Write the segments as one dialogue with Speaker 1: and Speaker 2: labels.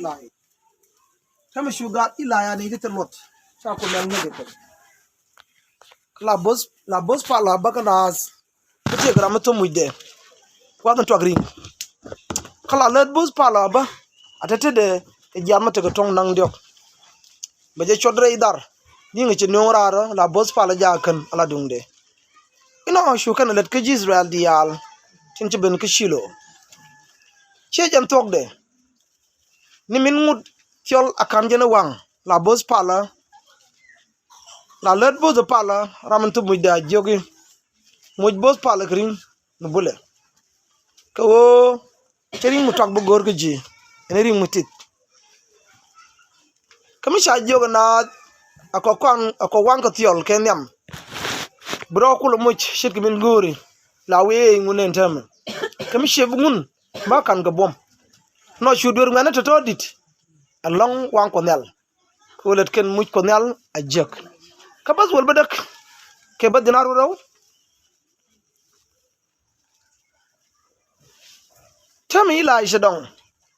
Speaker 1: Eli. Tell me sugar Eli and eat it a lot. Chaco negative. La bos pala bakanas. Put your grammatum with them. Welcome to agree. Kala let bos pala ba. Atete de Yama take a tongue nang diok. But they chodre dar. Ning it no rara la bos pala jakan ala dunde. You know you can let Kaj Israel dial. Tinch ben kishilo. Che jam talk de. Ni min mut tiol akan jena wang. La bos pala. La let bos pala ramantu muida jogi. Muj bos pala green no bule. Ko chering mutak bogor keji. Ene ring mutit. Kami sha joga na akokwan ka tiol kenyam. Bro kulo much shit min gori. La we ngunen tam. Kami shebungun makan ga bom. No shudur ngana to todit. Along wan konel. Ko let ken much konel a jek. Kabas wol badak. Ke bad dinaru raw. Tami ila ishadong.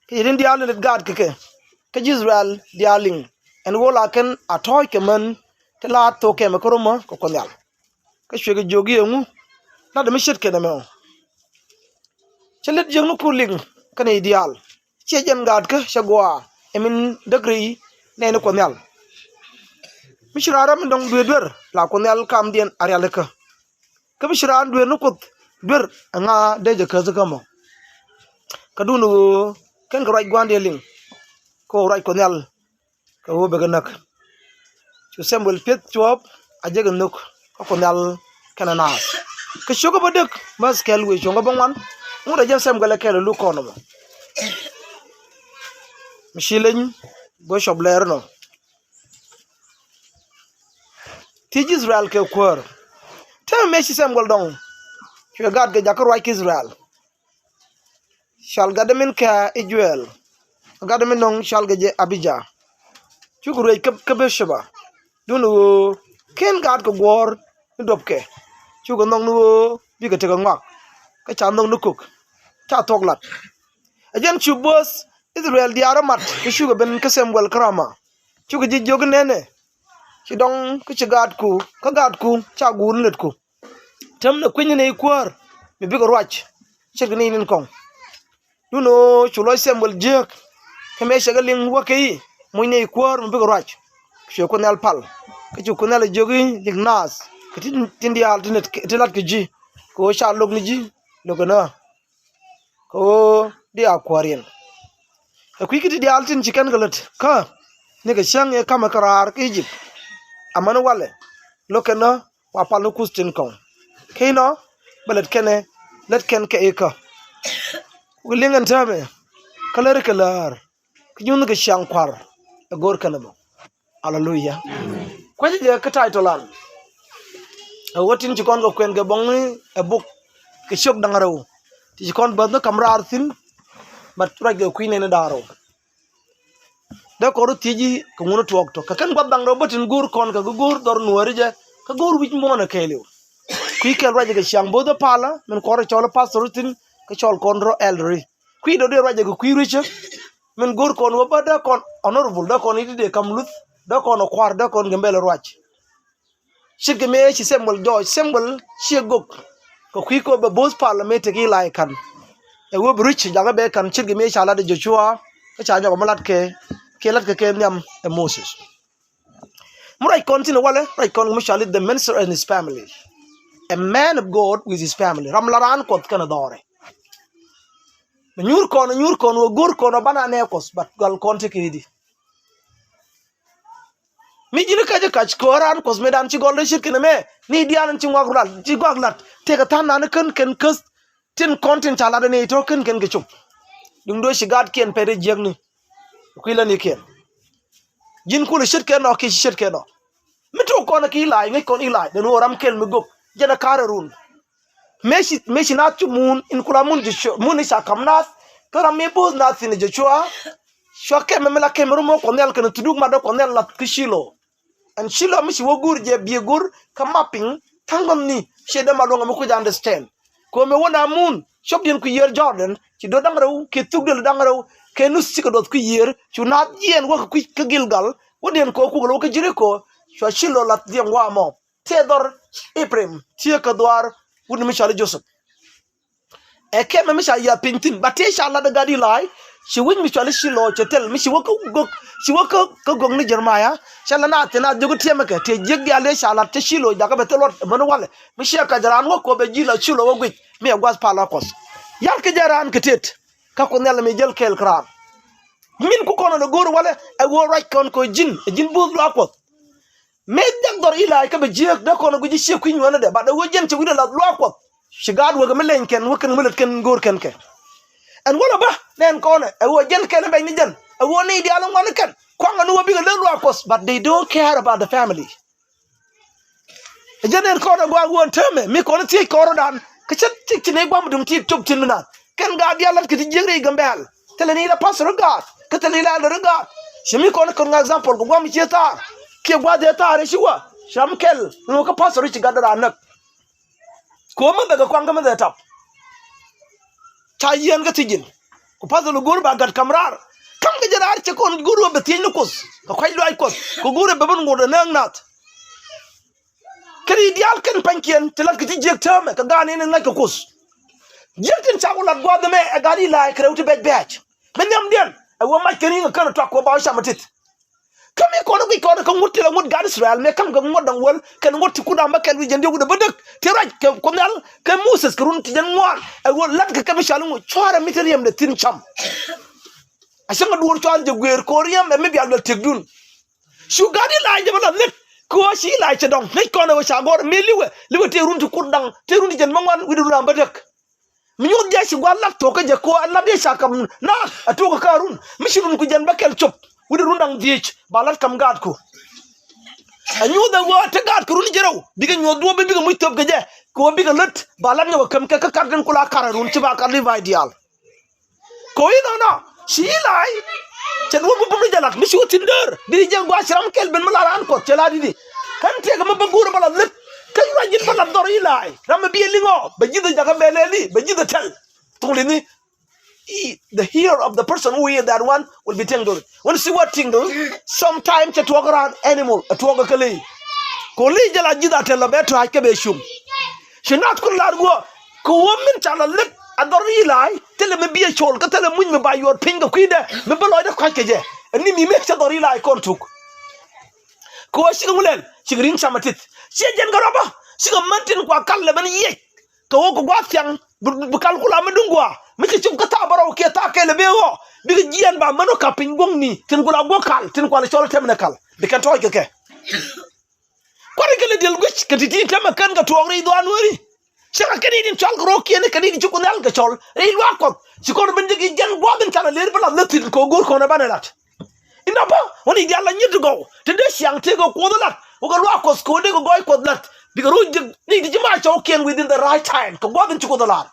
Speaker 1: Ke yidin dialu let gad ke. Ke Israel dialing. En wola ken atoy ke man te la to ke makoroma ko konel. Ke shwege jogi ngu. Na de mishit ke na me. Chelet jeng nu kuling kan ideal. Che jen gad ke shagwa emin degree ne no konel. Mishirara min dong duer la konel kam dien ariale ke. Ke mishiran duer nu kut duer nga deje ke zakamo. Kadunu ken ko right gwande ling ko right konel ko beganak. Chu sembol pet job ajega nuk ko konel kananas. Ke shogo badek mas kelwe shonga bangwan. Ngura jam sem gala kele lu kono. Mishilin go shobler no. Tij Israel ke kwar. Tell me shi sem gol dong. Chu gad ge jakar wa Israel. Shal gadamin ka Ijuel. Gadamin nong shal ge Abija. Chu gure ke beshaba. Dunu ken gad ko gwor ndopke. Chu go nong nu bi ke te ngak. Ka cha nong nu kuk. Cha toglat. Ajen chu bos Israel diaramat ke chu go ben ke sem gol krama. Chu ge jog nene. Chi dong ke gad ku cha gun let ku. Tem na kwinyi ne kwar. Mi bi ko rwach. Chirg ni nin kong. Duno chulo sembol jek keme shagaling wakai moine kwar mbi ko rach sho ko nal pal ke ko nal jogi dignas ke tindi altinet telat ke ji ko sha log ni ji logana ko dia akwarien e kwikiti dia altin chikan galat ka ne ke shang e kama karar ke Egypt amana wale lokana wa pal kustin kon keino balet kene let ken ke eka Wilingan tame, kalar kalar, kujun ke siang kwar, agor kanamo. Hallelujah. Kwaji dia ke titolan. Awotin chikon ko kwen ke bongi a book ke shop dangaro. Ti chikon badno kamra artin, but right the queen in a daro. Da koru tiji kumuno tuok to. Kakan badang robot in gur kon ka gur dor nuarija, ka gur wich mona kelio. Quikel raja ke siang boda pala, men kore chola pastorutin. Ke chol konro elri kwi do de raje ko kwi riche men gor kon wo bada kon honorable da kon ide kam lut da kon kwar da kon gembele roach shige me chi sembol do sembol chi gok ko kwi ko be boss parliament ki lai kan e wo rich jaga be kan shige me chala de Joshua ke cha nyago malat ke lat ke nyam e Moses murai continue wala right kon mo shalit the minister and his family a man of God with his family ramlaran kot kana dore nyur kono gur kono bana ne kos bat gal konte kidi mi jini kaje kach koran kos medan ci golde shirkine me ni dianan ci ngoglat te ka tan nan ken kes tin content ala ne to ken ke chup dum do shigat ken pere jegni kuila ni ken jin kul shirke no ki shirke no mi to kono ki lai ngi kon ilai den woram kel mi gok jena kararun Meshi na tu mun in kula mun jisho mun isa kamnas kara me boz na thin Joshua shoke me mela kemeru mo konel kan tuduk ma do konel lat kishilo and shilo mishi wogur je biegur kamapping tangam ni shede ma do ngam ko understand ko me wona mun shop din ku yer Jordan ci do dangaraw ke tugdel dangaraw kenus sikadot ku year chunat yen wo ku Gilgal wodien ko ku lo ke Jericho cho shilo lat diem wa mo tedor Ibrahim tie ka dwar wudni mishal Joseph e ke me misha ya pintin bate sha la daga di lai shi win mishal shilo chetel mi shi wo ko gog ni Jeremiah shala na tena jogu tie me ke te jeg ya le sha la te shilo daga betelot mono wale mi shi ka jaran wo ko be jila shilo wo gwi mi gwas palakos yal ke jaran ketet ka ko nela mi jël kel kran min ko kono no gor wala e wo right kon ko jin bu lo akot me dag dor ila ka be jek da kono guji she ku nyona de ba da wo jen ci wida la lo akot shigad wo ga melen ken wo kan melet ken gor ken ke en wala ba nen kono e wo jen ken be ni jen e wo ni dialo ngone ken ko ngano wo bi ga lo akot but they don't care about the family e jenen kono go won teme mi kono ti koro dan ka ci ne gwa mudum ti tup tin na ken ga dialat ke ti jegre gambel teleni la pastor god ke teleni la god shimi kono kon example go mi cheta ke gwa de ta re shiwa shamkel no ka pastor ci gadara nak ko ma daga kwanga ma da tap chayen ga tijin ko pastor gor ba gad kamrar kam ga jarar ci kon guru be tin kus ka khoy lo ay ko guru be bon ngor nang nat kri dial ken pankien telat ke ti jek tame ka gane ne ngak kus jektin chagulat gwa de me gadi la krewti bej bej men yam den e wo ma keni ka to ko ba shamatit kami kono ko ngutti la ngut gadi Israel me kam ga ngodang wol ken ngotti kuda ma ken wi jende gude bedek te raj ko nal ke Moses krun ti den ngwan e wo lat ka kam shalu chora miterium de tin cham asanga duwor chon je gwer ko riyam me bi al tegdun shu gadi la je bala let ko shi la che dong ne kono wa shagor me liwe te runti kudang te runti jen mangwan wi du lam bedek mi ñoo jaasi gwa lak to ka je ko Allah de shakam na ato ka karun mi shirun ku jan bakel chop wudi rundang diich balat kam gad ko anyu da wo te gad ko run jeraw biga ñoo do be biga muy top ga je ko biga lat balat ñoo kam ka karden kula kararun ci ba kar li va dial ko yi na shi lay ci wo bu mu jalak mi shi tinder di je gwa shiram kel ben mala ran ko ci la di kan te ga ma ba gura bala lat kay wajin bala dor ilay ram bi lingo ba jida jaga beleli ba jida tel tolini the ear of the person who hear that one will be tinged. When see what tinged, sometimes to walk around animal to walk a kali ko li jala jida tel la beto ha kebe shum she not ko largo ko women chala lip ador ilay tel me bi chol ka tel muñ me ba yor pinga kuide me baloy def ka keje ni mi mek cha dor ilay kontuk ko shi ngulen shi rin chamatit si jen garoba si ga mantin kwa kalle ben ye ko ko gwa fyang bu kalkula me dungwa mi ci ka ta baraw ke ta kele be wo bi ga jiyan ba mano ka pingong ni tin kula go kal tin kwa le chol temne kal bi kan to ke ko re kele del guch ka ti tem kan ga to ri do anori si ka kedi din chol ro ke ne kedi ci ko nal ga chol re lo ko si ko ben digi jen go ben kala le bala letin ko gor ko na banelat ina ba woni di alla nyidu go te de siang te go ko lat o ga lo ko sko de go goy ko lat because ni di jima cho ken within the right time ko godin chuko dollar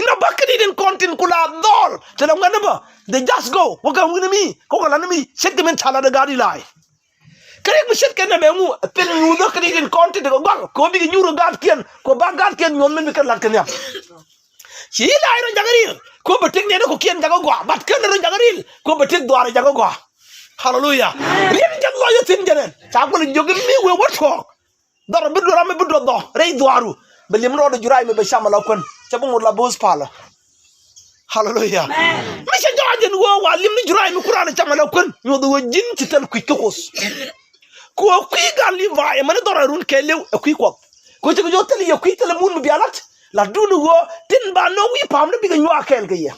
Speaker 1: ina bakadi den kontin kula dol tele ngana ba they just go waka ngini mi ko kala mi segment chala de gadi lai kare mi shet ken be mu pen mu do kadi den kontin ko gol ko bi nyuro gad ken ko ba gad ken nyon men kan lat ken ya si lai ro jagaril ko betek ne ko ken jago gwa bat ken ro jagaril ko betek doare jago gwa hallelujah rim jag lo yo tin jenen ta ko jogin mi we what talk dar bidu ram bidu do rei doaru belim ro do jurai me be shamala kon ca bu la bos pala hallelujah mi se jawajen wo wa lim ni jurai me qur'an camala kon ño do jin ci tan ku kokos ko ku gal li va e man dorarun ke lew e ku ko ci jo tali e ku tele mun bi alat la dunu wo tin ba no wi pam ne bi ga ñwa kel ga ye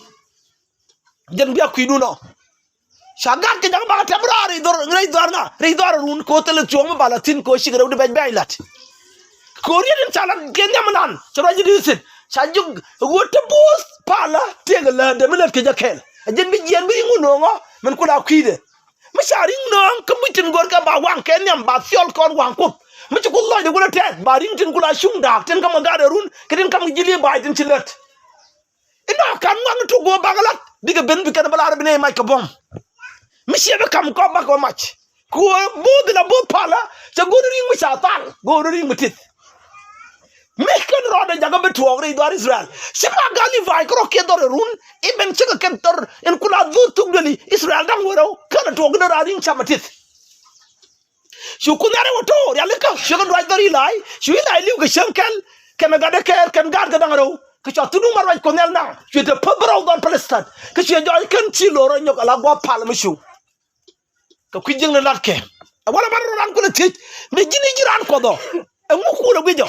Speaker 1: jen bi ku du no shagat ke jang ba temrari dor ngai dorna rei dorarun ko tele choma bala tin ko shi ga do be baylat Korean chala Kenya manan chara jidisit sajug wota bus pala tegala de milet ke jakel ajen bi jen bi nguno ngo men kula kwide ma shari non kamitin gor ka ba wan Kenya ba fiol kon wan ko mi ko lo de gula te ba rin tin kula shung dak tin kam ga run kedin kam jili ba tin chilet ina kan wan to go bagalat diga ben bi kan bala arabine may ka bom mi shebe kam ko ba ko match ko bu de la bu pala sa go ring mi sa tal go ring mi tit Mekan roda jaga betuang ri dor Israel. Siapa gali vai kro ke dor run iben chega ken tor en kula dur tugdeli Israel dang wero kana to gna radin chamatit. Shu kunare woto ya leka shu kan right dor ilai shu ilai liu ke shankel kana gada ker kan gad gadang ro ke cha tunu mar right konel na shu de pabro dor Palestine ke shu joy kan chi loro nyok ala gwa pal mishu ka kwijeng na latke wala bar ran ko le tij me jini jiran ko do e nguku lo gwijo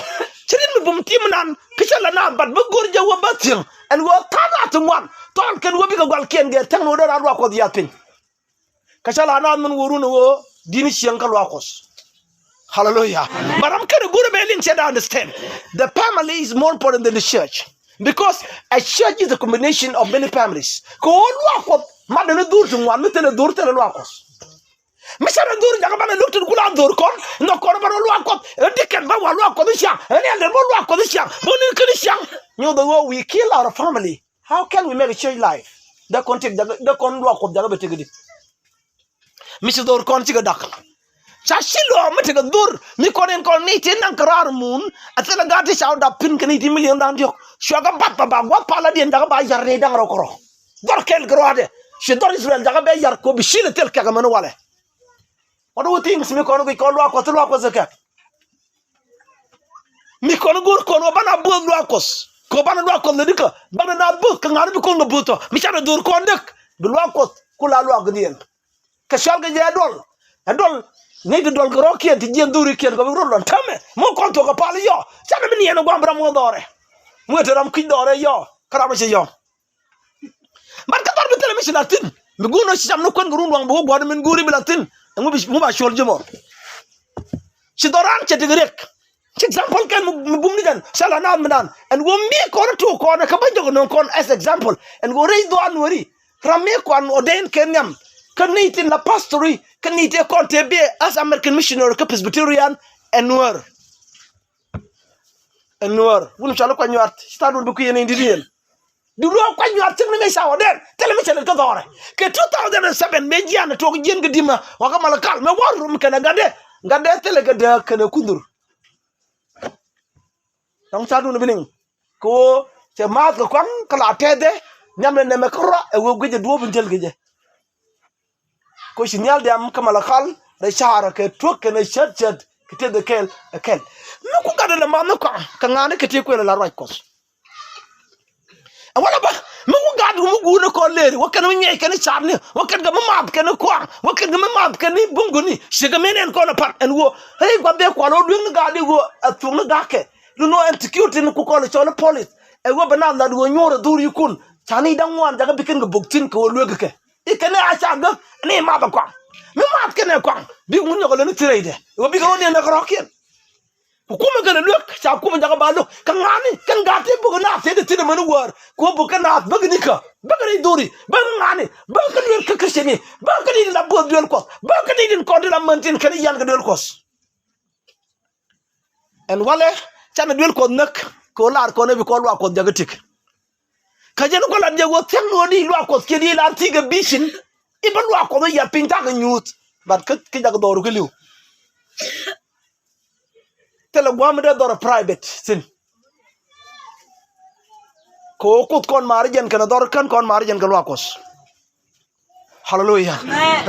Speaker 1: chirin mi bum timnan kishala na bat bu gor jawa batin and wo tana to one ton ken wo bi ko gal ken ger tan wo do ran ko diya pin kishala na mun woru no wo dini siankal wa kos hallelujah but I'm kind of good about said I understand the family is more important than the church because a church is a combination of many families ko wa ko madana dur to one mitene dur tele wa kos misara dur jaga bana luktu kula dur kon no kon baro lwa ko diket ba wa lwa ko disha ene ande bo lwa ko disha bonin krishan you the way we kill our family how can we make a church life da contact da kon lwa ko jaga betegidi misi dur kon ci ga dak sa shilo mete ga dur mi konen kon ni tin nan karar mun atela gati shaw da pin kan 80 million dan diok shoga bat ba wa pala den daga ba jarre dan ro koro dor kel grode she dor Israel daga be yar ko bi shile tel ka man wala. What do you think? Me kono ko lwa ko to lwa ko zakat. Mi kono gur kono bana bu lwa kos. Ko bana lwa ko ledika bana na bu ka ngara bi ko no buto. Mi chara dur ko ndek bi lwa ko kula lwa gdien. Ka shal ga je dol. Adol ne de dol gro kien ti jen duri kien ko ro lon tame. Mo kon to ko pali yo. Chana mi ne no gwambra mo dore. Mo te ram ki dore yo. Karama se yo. Man ka dor bi tele mi sinatin. Mi guno si sam no kon gurun wang bo gwad min guri bilatin. Mu ba shol jemo ci doran ci digrek ci example kan mu bumni dan sala na minan and wo mi ko to ko na ka banjo non kon as example and wo rei do anwari ramme ko an oden kenyam kan ni tin la pastory kan ni te kon te be as American missionary ka Presbyterian enwar wulu chalo ko nyart stadul bu ko yene ndien du lo ko nyart tin me sa oden tele me chele ko dore ke 2007 me jiana to jen gedima wa ka malakal me warum kana gade tele gade kana kundur donc stadul binin ko te ma ko kan kala tede nyamle ne me kro e wo geje do bu jel geje ko signal de am ka malakal re shahara ke to kana chat ke te de kel me ko gade le ma no ko ka ngane ke te ko la right kos wala ba mu gad mu guna ko leri wakan mu nyai kan charni wakan ga mab kan ko wakan ga mab kan bunguni shiga menen ko na pat en wo hey gwa be ko lo dun ga di wo atu na gake lu no execute ni ko ko le police e wo bana la wo nyoro duri kun tani dan wan daga bikin ga buktin ko lo gake ikane a cha ga ni ma ba ko mi mab kan ko bi mun nyoko le ni tirede wo bi ga woni na roken kuma gana luk sa kuma daga balu kan ngani kan gate bu na te de tin manu war ko bu kan na bagni ka bagni duri bag ngani bag kan ka kasheni bag kan ni la bu duel ko bag kan ni ko de la mantin kan yan ga duel ko en wala tan duel ko nak ko lar ko ne bi ko lwa ko daga tik ka jen ko la jego ten no ni lwa ko ke ni la tiga bishin iban lwa ko ya pinta ga nyut bat ka ki daga doru ko liw tele gwamde dor private sin ko kut kon marjen kana dor kan kon marjen kan wakos hallelujah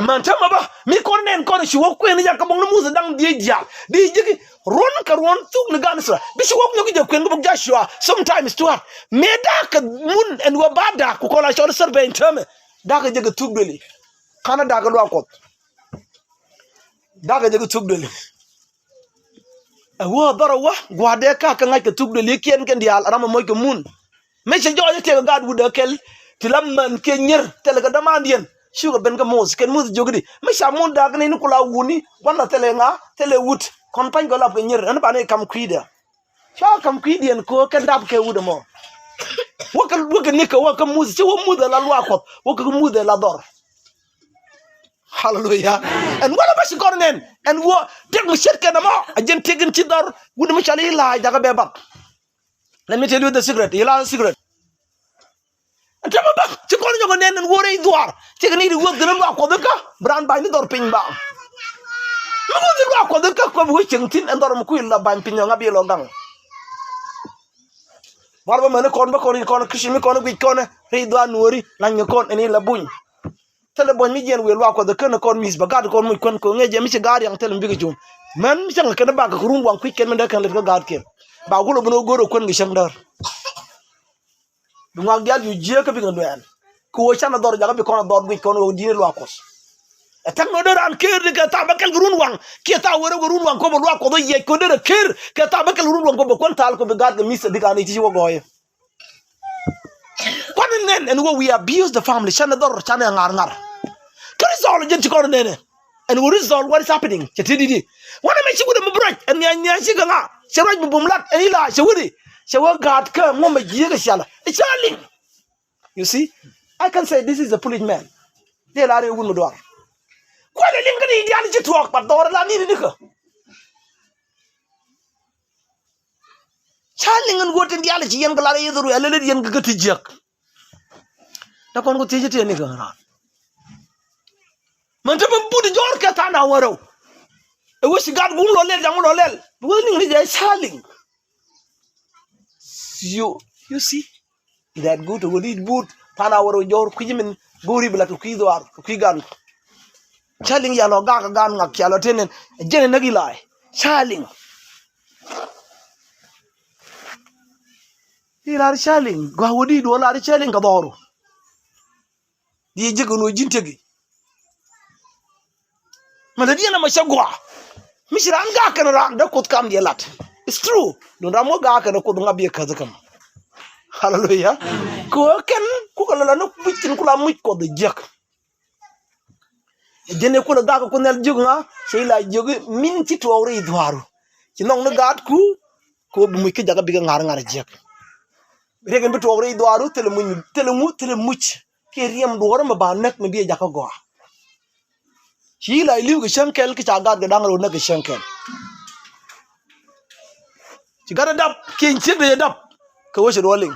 Speaker 1: man tama ba mi kon nen kon shi wok en ya ka bong musa dang di ja di jigi ron ka ron tu ne gansra bi shi wok nyogi je kwen bu joshua sometimes to me da ka mun en wa bada ko la shor serbe en tame da ka jigi tugdeli kana da ka wakot da ka jigi tugdeli wo doro wa gwade ka ka ngai ka tugde lekien ken dial rama moy ko mun me se joje te ga gad wuda kel tilam man ke nyer tel ga damandien shuga ben ga mos ken mus jogdi me sha mun dag ni kula wuni wala tele nga tele wut kon pan go lab nyer an bane kam kwida sha kam kwidien ko ken dab ke wuda mo waka nika waka mus ci wo muda la lwa ko waka muda la dor hallelujah and wala bashi kornen and wo tek mu shet kana mo ajen tegin ci dor wudu mu chali la daga be bab let me tell you the secret ila secret antama ba ci kon ñogo nen wo rey doar ci ni di wog dana wa ko daka bran bay ni dor pin ba mu go di wa ko daka ko bu chentin and dor mu ku la ban pin nga bi lo gang Barba mane kon ba kon kishimi kon gwi kon ri do anuri lan kon eni la buñ tele bon mi jen we lwa ko de ken kon mis ba gad kon mu kon ko ngeje mi ci gad yang tele mbigi jum man mi jang ken ba ka run wan kwi ken men de kan le ko gad ken ba gulo bono goro kon ngi shang dar du ngak dial yu je ka bi ngado yan ko chana dor jaga bi kon dor gwi kon o dine lwa ko tak no der an ker de ka ta ba kel run wan ki ta woro run wan ko bo lwa ko do ye ko de ker ka ta ba kel run wan ko bo kon tal ko be gad mi se de kan ti wo goye and we abuse the family. Chana dor chana ngar. Resolve just go nene. And we resolve what is happening. Chetidi. What am I see with a bright and yan siganga? She write bumlat and ila shawudi. She will God come mama jiga shala. It's charling. You see, I can say this is a foolish man. They are a woman door. Quite a link in ideology talk, but door la need a charling and what in ideology young gallery either a little young gutty jerk. Na kon ko teje te ni ga ran man ta ban budi jor ka ta na waro e wo si gad gun lo lel jang lo lel bu ni je saling you see that good wo di but ta na waro jor ku jimin buri bla to ki do ar ku gan saling ya lo ga gan ngak ya lo tenen jene nagi lai saling ila saling ga wo di do la saling ka doro di jega no jintegi man di na ma shagwa misran ga kan ran da kot kam di lat it's true don ramo ga kan ko ngabe kaza kam hallelujah ko ken ku ko la no bitin ku la mu ko de jek jene ku la ga ko nel juga sey la jogi min ci towre idwaru ci nong na gat ku ko bu mu ki jaga bi ga ngar jek regen bi towre idwaru tele much ke riem do ma ba nak me bi jaka go shi la liu ga shankel ki chaga ga dangalo na ga shankel ci gara dab ke ci be dab ka wo shi rolling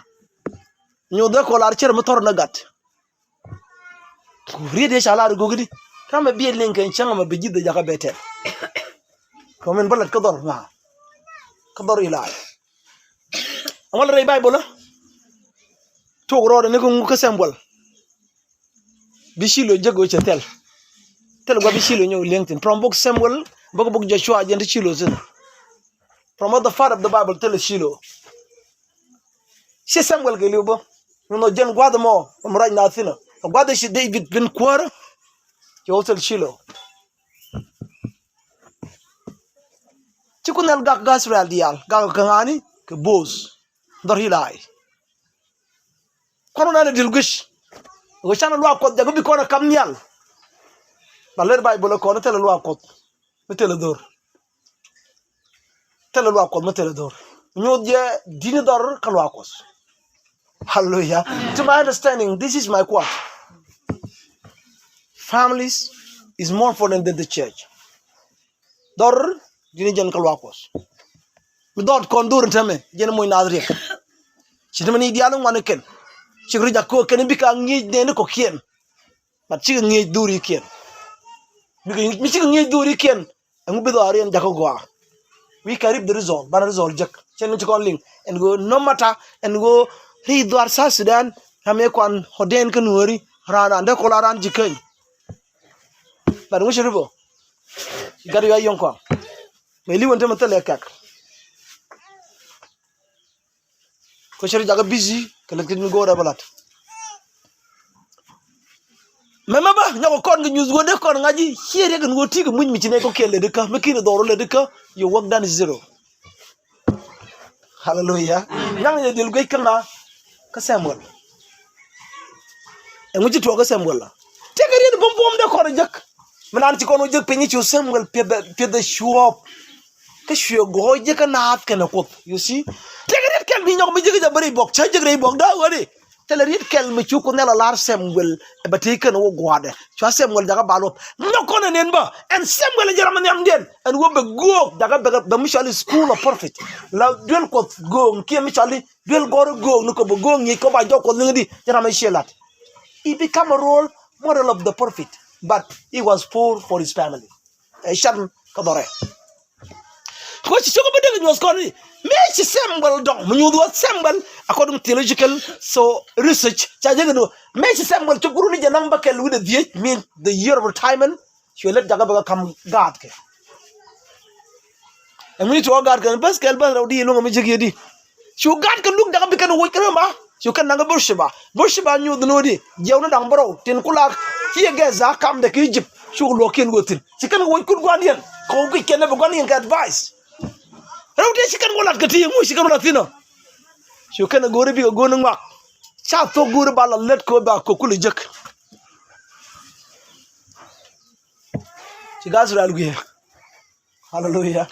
Speaker 1: nyu da ko lar cer mo tor na gat ko riede shala go gidi kama bi len kan changa ma bi jidda jaka bete ko men balat ko dor ma ko dor ila wala ray bible to ro ne ko ngu ka symbol bishilo jago chetel tel go bishilo nyu lengtin from book Samuel book Joshua and Shilo zin from the father of the Bible tell Shilo she Samuel ge libo no jen gwada mo right now thina gwada shi David bin kwar yo tel Shilo chikunel gak gas real dial gak kangani ke boss dor hilai kono na dilgush o chana lwa ko jago bi kono kam nyal baler Bible ko tele lwa ko metele dor tele lwa ko metele dor nyodje dine dor ka lwa ko hallelujah to my understanding this is my quote families is more important than the church dor dine jen ka lwa ko mi dot kon dur tame jen moy nadri ci dama ni dialu ngone ken ci gru jakko ken bi ka ngi ne ko kien bat ci ngi duri kien mi ci ngi duri kien ngu be do arien jakko go we carry the result ban result jak chen ci kon ling and go no matter and go ri do South Sudan ame kon hoden kan wori rana nde ko laran jikay ban ngu shiribo gari ya yon ko me li wonte matale kak ko shiri jaga busy kala tin go rabalat mama ba nyako kon nga news go de kon ngaji xere gan go tiga muñ mi ci ne ko kelle de ka me kina doro le de ka yo work done zero hallelujah yang ya dil goy kana ka Samuel e mu ci to ka Samuel la te ga ri bom bom de ko jak manan ci kono jak pe ni ci Samuel pe de show ka show go je ka na kana ko you see te ga ri kel bi ñoko mi jigi ja bari bok ca jigi ray bok da wori tele rit kel mi ci ko nela lar Samuel e batay kan wo goade ci Samuel daga balop ñoko na nen ba en Samuel jaram ñam den en wo be go daga be michali school of prophet la del ko go ki michali del goro go no ko be go ngi ko ba joko ngidi jaram shelat he became a role model of the prophet but he was poor for his family e shan ko dore ko ci ko bedel ños ko ni me ci symbol dong mu ñu do symbol according to theological so research cha jega do me ci symbol ci guru ni janam bakel with the mean the year of retirement ci let jaga ba kam god ke and we to god kan bas kel ba di lu ngam jegi di ci god kan lu jaga bi kan wo krema ci kan nga burshiba ñu do di jewna dang bro tin kula ci ge za kam de ki Egypt ci lo ken gotin ci kan wo kur gwan ko bi ken ba gwan yen advice rawde ci kan wolat ka tiye mo ci kan latino ci kan gore bi go no ngak cha to gore bala let ko ba ko kul jek ci gazral gu hallelujah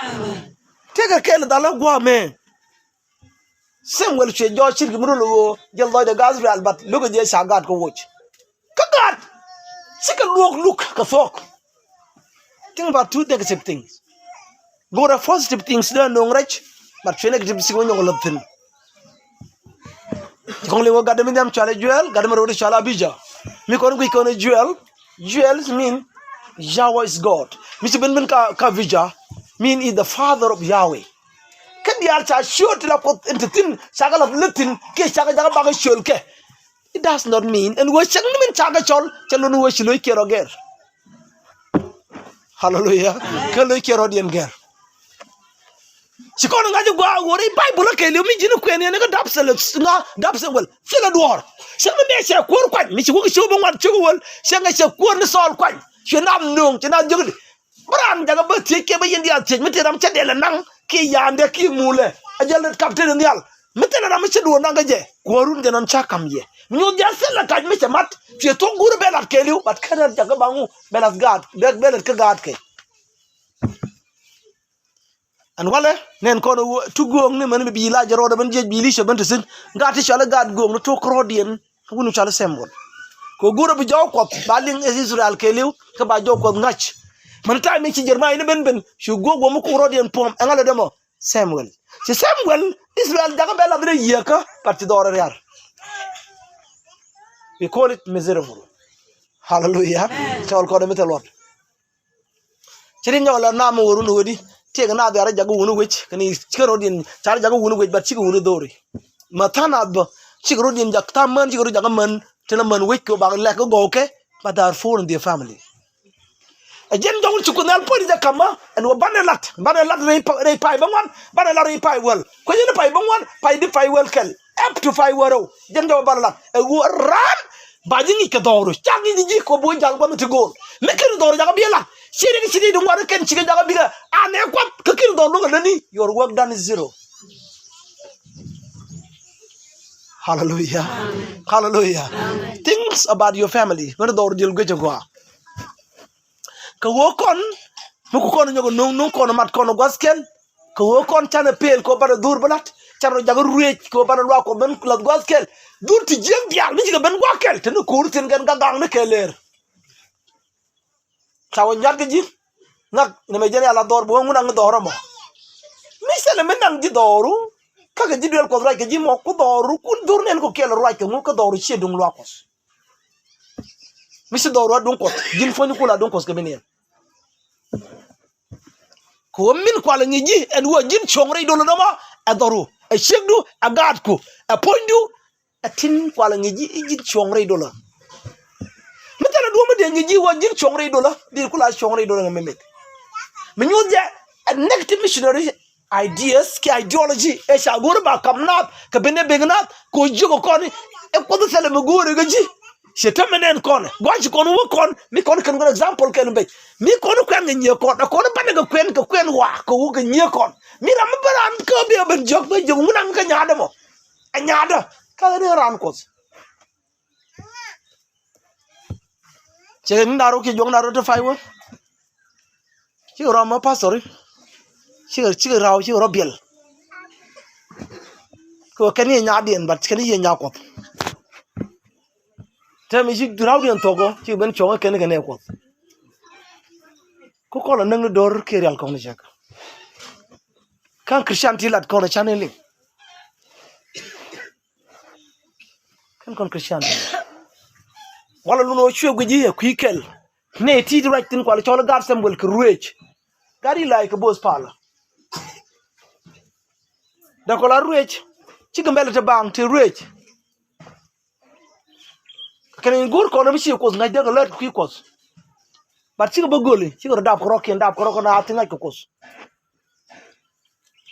Speaker 1: tega ken dala gwa me sem wel ci jo ci mu lo jël doy de gazral bat lu ko je sa gat ko woch ka gat ci kan look ka fok think about two negative things go to positive things there no rich but negative things when you love them kong lewo gadami dem chala jewel gadami ro chala bija mi kon ko ikone jewels mean Yahweh is God mi ci ben ka bija mean is the father of Yahweh kan yar cha short la ko entin sagala lutin ke saga daga ba shol ke it does not mean and we chang min chaga chol chalo no we shilo kero ger hallelujah kelo kero dien ger sikono ngaji gwa wori bible ke le mi jinu kwen ne ga dapsel wel fela duor se me se kur kwan mi ko so bo ngat chugol se nga se kur ni sol kwan se nam nung se na jogdi bran daga ba te ke ba yendi al te mi te ram chadele nang ki yande ki mule ajal captain ni al mi te ram se do nanga je korun de non chakam ye mi yo jasel la kaj mi se mat se to guru belat ke liu bat kana daga bangu belat gad belat ka gad ke and wala nen kono tu gong ni man bi la jaro da ban je bi li se ban tin ngati chala gad gong no to krodien kunu chala sembol ko gura bi jaw ko baling Israel ke liu ka ba jaw ko ngach man ta mi ci jerma ni ben shu gogo mu ko rodien pom ngala demo Samuel ci Samuel Israel daga bela dre yeka parti dore yar we call it miserable hallelujah tol ko de metelot ci ri ñola namu woru no wodi tega na dara jago wonu wech kani chikaro din char jago wonu wech bat chigo wonu dori matana do chikaro din jakta man chikaro jaga man tena man wech ko bag lek go ke but are four in their family ajen jongul chukunal podi da kama and wa banelat rei pai bangwan banelat rei pai wel ko yene pai bangwan pai di pai wel kel up to 5 euro jen do banelat e wo ran bajingi ke doro changi di ko bo jang ba mti gol mekin doro jaga biela siri dum war ken chiga jaga biga ane kwap kekin doro ngani your work done is zero hallelujah hallelujah things about your family when doro dil gwe go ka wo kon mu ko nyogo non kono mat kono gosken ka wo kon tane pel ko bara dur balat charo jaga ruech ko bara lwa ko ben lat goskel dur ti jeng dial mi jiga ben wakel ten ko urten gan gang ne keler tawo nyat ji nak ne me jeni ala dor bo nguna ng doro mo mi sele men nang ji doru kaga ji del ko ra ke ji mo ko doru kun dur nen ko kel ra ke mu ko doru che dung lwa kos mi se doru dun ko jin foni kula dun kos ke benen ko min ko ala ngi ji en wo jin chongre do no ma adoru e shegdu agad ko e pondu atin ko ala ngi ji jin chongre do la metala do ma de ngi ji wo jin chongre do la di kula chongre do la memek mi ñu je a negative missionary ideas ki ideology e sha gor ba kamnat ka bene begnat ko jigo kon e ko do sele mo gore ga ji je tamenen kon gwanji kon wo kon mi kon kan go example ken be mi kon ko nga nye kon ko no bane ga kwen wa ko wo ga nye kon mi ram baran ko be ben jog be jog mun nga nyaada mo a nyaada ka ne ran ko je ndaro ki jog ndaro to faywo ci ro ma pastor ci raw ci ro biel ko kan ye nyaadien bat kan ye nyako temi ci raw den togo ci ben chonga ken ken ko la nang dor ke real ko ne jek kan christian ti lat ko na channeling kan kon christian wala lu no chwe guji ku ikel ne ti right tin ko la chola gar sembol ko ruech gari like boss pala da kola ruech chigambele te bang te ruech kene gur ko no bi chi ko ngai da galat ki ko but chiga bagoli chiga dab ko na atinga ko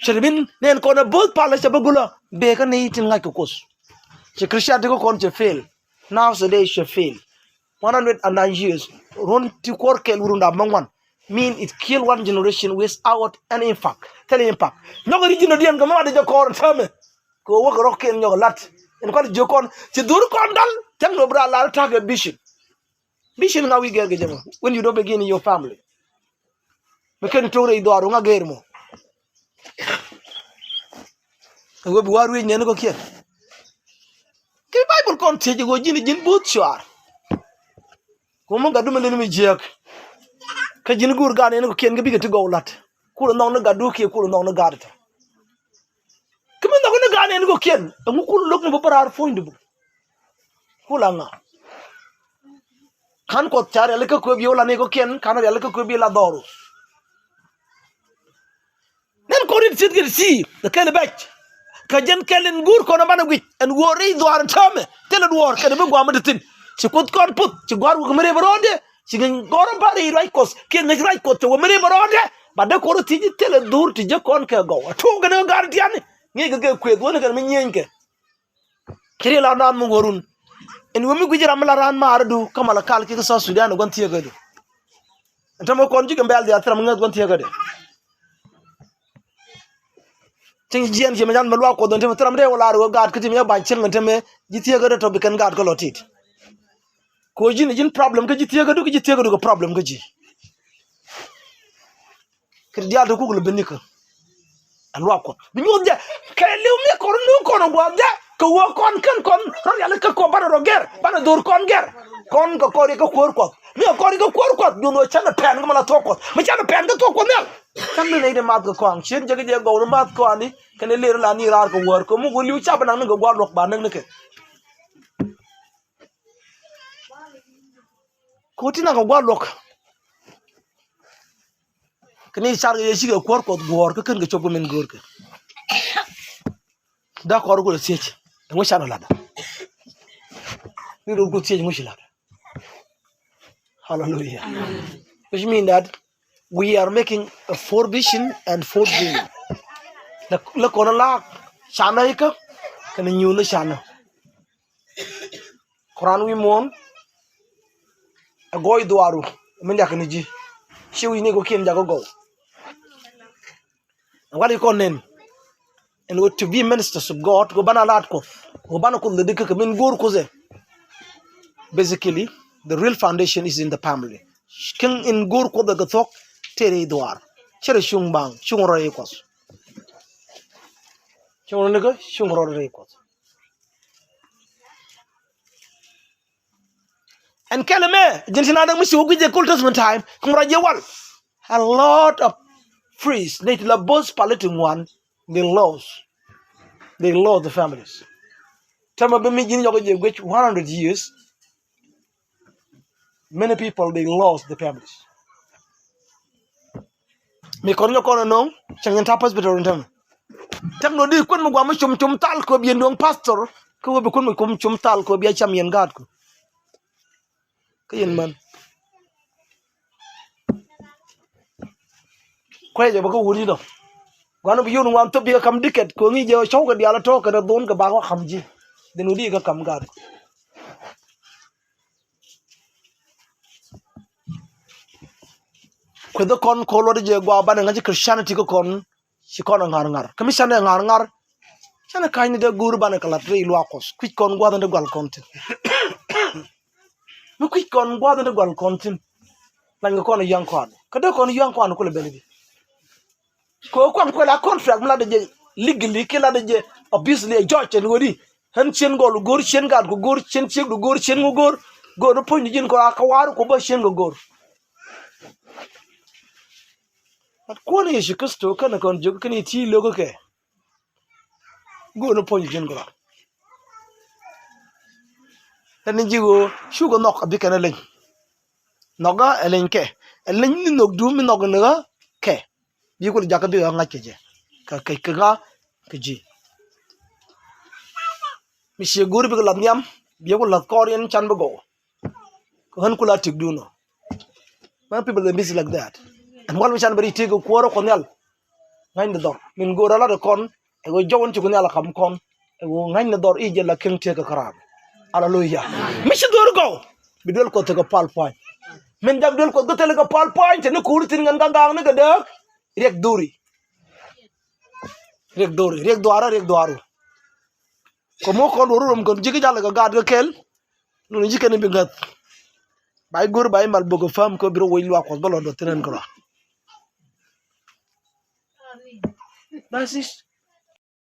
Speaker 1: Sherbin nen kona both pala shabagula beka ni tin ngai kokos. Che Christian ko kon che fail. Now today she fail. 109 years. Run to korkel urunda mangwan. Mean it kill one generation without any impact. Tell impact. No original dian ko ma de ko tame. Ko wo ko ken nyo lat. En ko je kon che dur kon dal tem no bra la ta ke bishop. Bishop nga wi gerge jama when you don't begin in your family. Me ken tore do aru nga germo. We be waru nyen ko kien ke bible kon te go jin but char ko mo gadu melen mi jek ka jin gur ga ne ko kien ga biga to go lat ku no no gadu ke ku no no gadu ke mo no ga ne ko kien mu ku lok no parar foindu ku la nga kan ko char ele ko bi ola ne ko kien kan ele ko bi la doru nen ko rit sit gir si the ken back kajen kelen gur kono bana wit en wori doar tame tele doar kene be gwam de tin ci kut kon put ci gor ko mere barode ci ngi gorom bari right kos ke ngi right ko to mere barode ba de ko ti tele dur ti je kon ke go to gane gar diane ngi ge kwe wona kan mi nyenke kiri la nan mu gorun en wumi gujira mala ran ma ardu kamala kal ki so sudan gon tiye gade entamo kon jige mbel di atram ngi gon tiye gade ting jian je majan malwa ko don te tram de wala ro gad kiti me ba chen ngate me jitie ga to bikan gad ko lotit ko jin problem ka jitie ga ko problem ka ji kir dia to kugul benika alwa ko binyo de ka lew me ko no gwa de ko wo kon ro yalla ka ko bana ro ger bana dur kon ger kon ko ri ko ko mi ko ri ko du no chana pen ko mala to ko ma chana pen ka to ko ne kan ne de mat ko ang chen jage je go mat ko ani kan le la ni rar ko wor ko mu go liu cha banang go gwa lok ba nang ne ke ko tina ko gwa lok kani char ye shi ko ko gor ko kan ga chogo men gor ka da ko ro go sech mo chana la da ni ro go sech mo shi la hallelujah which mean that we are making a 4 vision and 4 dream la kona la shana ka kan nyu na shana quran wi mon a goy duaru min yak ni ji shi wi ni go kien jago go what you call nen and what to be ministers of god go bana lat ko go bana ko de dik min gor ko ze basically the real foundation is in the family king in gor ko de thok tere duar chere shung bang shung ro ko shung ne go shung ro ko and keleme jintina da mushi wugi je cultus time kumra je wal a lot of priests they la boss palating one they lost the families tama be mi jini yogo je 100 years many people they lost the families mi kono kono non changen tapas betor ndam tam no di kon mo gwa chum tal ko bi ndong pastor ko be kon mo chum tal ko bi cham yen gad ko kayen man ko je ba ko wuri do gwana bi yunu wan to bi kam diket ko ngi je chow ka diala to ka don ka ba ko khamji dinu di ka kam gad ko do kon ko lo je gwa ban ngaji christianity ko kon si kon ngar kami sane ngar sana kayni de guru ban kala tre lu akos kwit kon gwa de gwal kontin mu kwit kon gwa de gwal kontin lan ko no yang kon ka do kon yang kon ko le beli ko kon ko la contract mla de legally ke la de obviously george en wodi han chen gol gor chen gad ko gor chen chek do gor chen gor no point jin ko aka waru ko ba chen gor at ko ne shi kristo kana kon jogo kani ti logo ke go no point jin gor tan jigo shugo nok abi kana len noga elen ke elen ni nok du mi nog na ke bi ko jaka bi nga ke je ka kai ka keji mi she gur bi lam yam bi ko lat korean chan go ko han kula tigduno man people they busy like that and while we chan bari tigo kworo ko nyal ngain dor min go la kon e go jawon ci ko nyal xam kon e go ngain dor ije la king te ka karam hallelujah mi she dor go bi dol ko te ko pal point min dab dol ko gotel ko pal point ne ko urtin ngan gang ne ga de rek duri rek doaru ko mo ko rum ko jigi jalla ga gad ga kel no jike ne bi ngat bay gor bay mal bogo fam ko biro woy lwa ko balo do tenen ko that's it